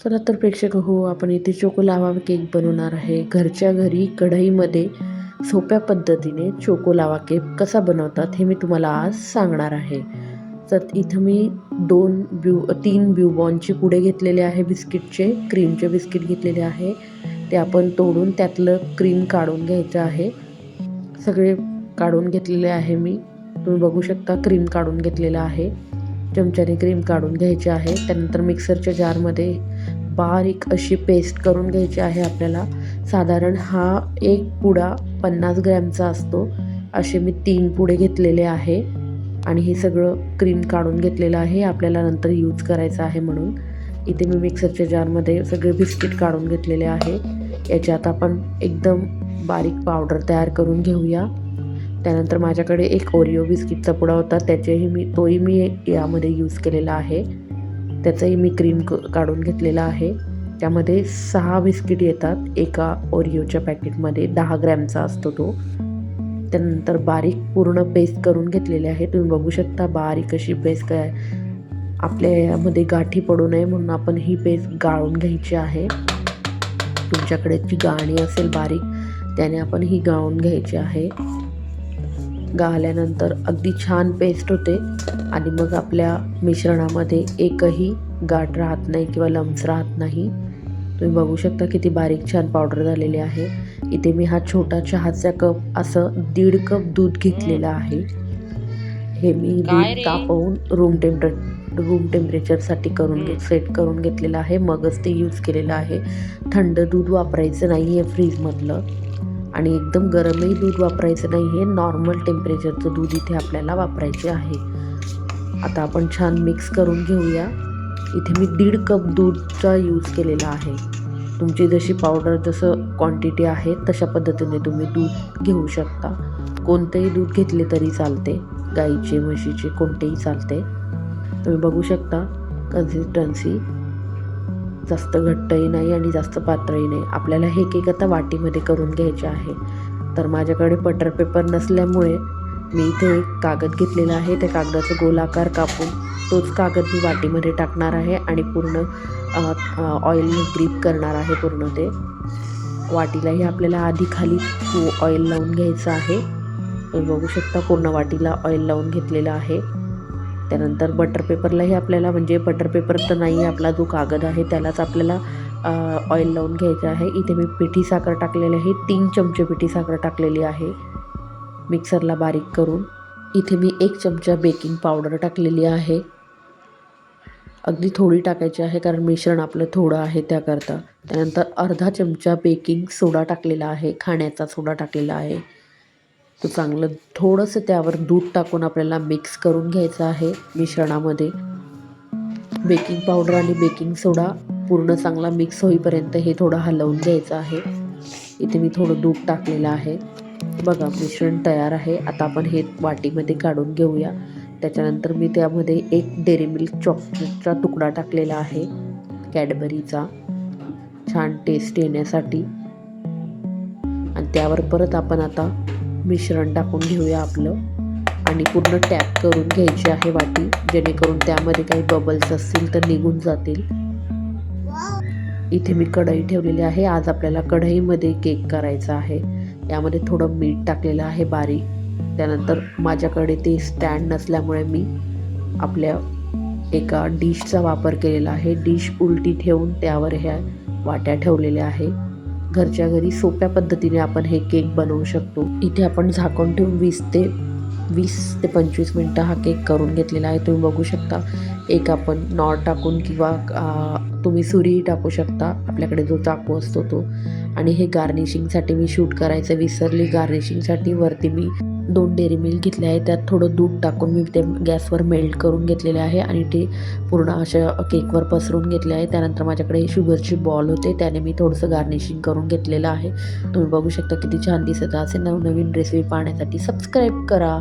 चला तर प्रेक्षक हो, आपण इथे चोको लावा केक बनवणार आहे. घरच्या घरी कढईमध्ये सोप्या पद्धतीने चोको लावा केक कसा बनवतात हे मी तुम्हाला आज सांगणार आहे. तर इथं मी 3 ब्यूबॉर्नचे पुडे घेतलेले आहे बिस्किटचे, क्रीमचे बिस्किट घेतलेले आहे. ते आपण तोडून त्यातलं क्रीम काढून घ्यायचं आहे. सगळे काढून घेतलेले आहे मी. तुम्ही बघू शकता क्रीम काढून घेतलेलं आहे. चमच्याने क्रीम काढून घ्यायची आहे. त्यानंतर मिक्सरच्या जारमध्ये बारीक अशी पेस्ट करून घ्यायची आहे आपल्याला. साधारण हा एक पुडा 50 ग्रॅमचा असतो. असे मी 3 पुडे घेतलेले आहे आणि हे सगळं क्रीम काढून घेतलेलं आहे, आपल्याला नंतर यूज करायचं आहे म्हणून. इथे मी मिक्सरच्या जारमध्ये सगळे बिस्किट काढून घेतलेले आहे. याच्यात आपण एकदम बारीक पावडर तयार करून घेऊया. त्यानंतर माझ्याकडे एक ओरिओ बिस्किटचा पुडा होता, तोही मी यामध्ये यूज केलेला आहे. त्याचंही मी क्रीम काढून घेतलेला आहे. त्यामध्ये 6 बिस्किट येतात एका ओरिओच्या पॅकेटमध्ये. 10 ग्रॅमचा असतो तो. त्यानंतर बारीक पूर्ण पेस्ट करून घेतलेली आहे. तुम्ही बघू शकता बारीक अशी पेस्ट काय आपल्या यामध्ये गाठी पडू नये म्हणून आपण ही पेस्ट गाळून घ्यायची आहे. तुमच्याकडे जी गाळणी असेल बारीक त्याने आपण ही गाळून घ्यायची आहे. गाळल्यानंतर अगदी छान पेस्ट होते आणि मग आपल्या मिश्रणामध्ये एकही गाठ राहत नाही किंवा लम्स राहत नाही. तुम्ही बघू शकता किती बारीक छान पावडर झालेली आहे. इथे मी हा छोटा चहाचा कप असं 1.5 कप दूध घेतलेलं आहे. हे मी दूध तापवून रूम टेम्परेचरसाठी सेट करून घेतलेलं आहे. मगच ते यूज केलेलं आहे. थंड दूध वापरायचं नाही आहे फ्रीजमधलं आणि एकदम गरमही दूध वापरायचं नाही आहे. नॉर्मल टेम्परेचरचं दूध इथे आपल्याला वापरायचे आहे. आता आपण छान मिक्स करून घेऊया. इथे मी 1.5 कप दूधचा यूज केलेला आहे. तुमची जशी पावडर जसं क्वांटिटी आहे तशा पद्धतीने तुम्ही दूध घेऊ शकता. कोणतेही दूध घेतले तरी चालते, गाईचे म्हशीचे कोणतेही चालते. तुम्ही बघू शकता कन्सिस्टन्सी जास्त घट्टही नाही आणि जास्त पातळही नाही. आपल्याला हे केक आता वाटीमध्ये करून घ्यायचे आहे. तर माझ्याकडे बटर पेपर नसल्यामुळे मी इथे एक कागद घेतलेला आहे. त्या कागदाचा गोलाकार कापून तोच कागद मी वाटीमध्ये टाकणार आहे आणि पूर्ण ऑइलने ग्रीप करणार आहे पूर्ण ते. वाटीलाही आपल्याला आधी खाली ऑइल लावून घ्यायचं आहे. तुम्ही बघू शकता पूर्ण वाटीला ऑइल लावून घेतलेलं आहे. त्यानंतर बटर पेपरलाही आपल्याला, म्हणजे बटर पेपर तर नाही आहे, आपला जो कागद आहे त्यालाच आपल्याला ऑइल लावून घ्यायचं आहे. इथे मी पिठी साखर टाकलेली आहे. 3 चमचे पिठी साखर टाकलेली आहे मिक्सरला बारीक करून. इथे मी 1 चमचा बेकिंग पावडर टाकलेली आहे. अगदी थोडी टाकायची आहे कारण मिश्रण आपलं थोडं आहे त्याकरता. त्यानंतर अर्धा चमचा बेकिंग सोडा टाकलेला आहे, खाण्याचा सोडा टाकलेला आहे. तो चांगलं थोडंसं त्यावर दूध टाकून आपल्याला मिक्स करून घ्यायचं आहे मिश्रणामध्ये. बेकिंग पावडर आणि बेकिंग सोडा पूर्ण चांगला मिक्स होईपर्यंत हे थोडं हलवून घ्यायचं आहे. इथे मी थोडं दूध टाकलेलं आहे. बघा मिश्रण तयार आहे. आता आपण हे वाटीमध्ये काढून घेऊया. त्याच्यानंतर मी त्यामध्ये 1 डेअरी मिल्क चॉकलेटचा तुकडा टाकलेला आहे, कॅडबरीचा, छान टेस्ट येण्यासाठी. आणि त्यावर परत आपण आता मिश्रण टाकून घेऊया आपलं आणि पूर्ण टॅप करून घ्यायची आहे वाटी, जेणेकरून त्यामध्ये काही बबल्स असतील तर निघून जातील. इथे मी कढई ठेवलेली आहे. आज आपल्याला कढईमध्ये केक करायचा आहे. यामध्ये थोडं मीठ टाकलेलं आहे बारीक. त्यानंतर माझ्याकडे ते स्टँड नसल्यामुळे मी आपल्या एका डिशचा वापर केलेला आहे. डिश उलटी ठेवून त्यावर ह्या वाट्या ठेवलेल्या आहे. घरच्या घरी सोप्या पद्धतीने आपण हे केक बनवू शकतो. इथे आपण झाकून ठेवून 20 ते 25 मिनटं हा केक करून घेतलेला आहे. तुम्ही बघू शकता. एक आपण नॉट टाकून किंवा तुम्ही सुरीही टाकू शकता, आपल्याकडे जो चाकू असतो तो. आणि हे गार्निशिंगसाठी मी शूट करायचं विसरली. गार्निशिंगसाठी वरती मी 2 डेअरी मिल्क घेतले आहे. त्यात थोडं दूध टाकून मी ते गॅसवर मेल्ट करून घेतलेले आहे आणि ते पूर्ण अशा केकवर पसरून घेतले आहे. त्यानंतर माझ्याकडे शुगरची बॉल होते, त्याने मी थोडंसं गार्निशिंग करून घेतलेलं आहे. तुम्ही बघू शकता किती छान दिसत असेल. नवनवीन रेसिपी पाहण्यासाठी सबस्क्राईब करा.